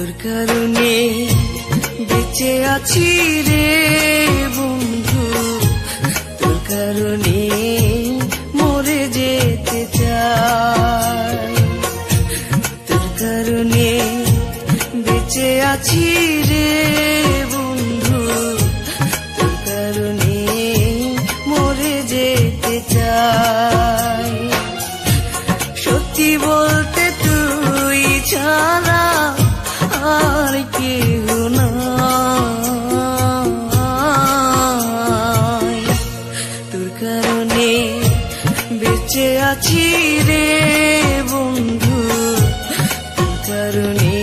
তোর কারণে বেঁচে আছি রে বন্ধু, তোর কারণে মরে যেতে চাই। তোর কারণে বেঁচে আছি রে বন্ধু, তোর কারণে মরে যেতে চাই। সত্যি বলতে তুই ছাড়া আর কেউ নাই। তোর কারণে বেঁচে আছি রে বন্ধু, তোর কারণে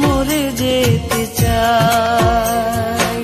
মরে যেতে চাই।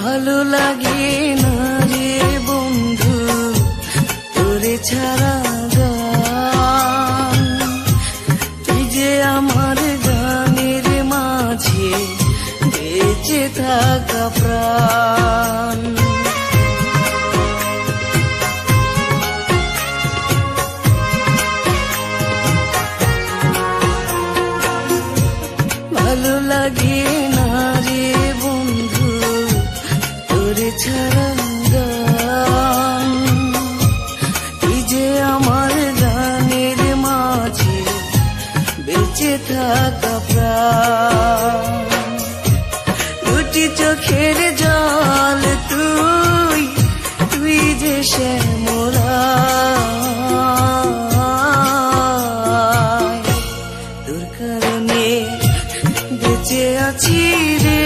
ভালো লাগে না রে বন্ধু তোরে ছাড়া গান, তুই যে আমার গানের মাঝে বেঁচে থাকা প্রাণ। ভালো লাগে না রে বন্ধু তোরে ছাড়া গান, তুই যে আমার গানের মাঝে বেঁচে থাকা প্রাণ। দুটি চোখের জল তুই, তুই যে শ্যামলা, তোর কারণে বেঁচে আছি রে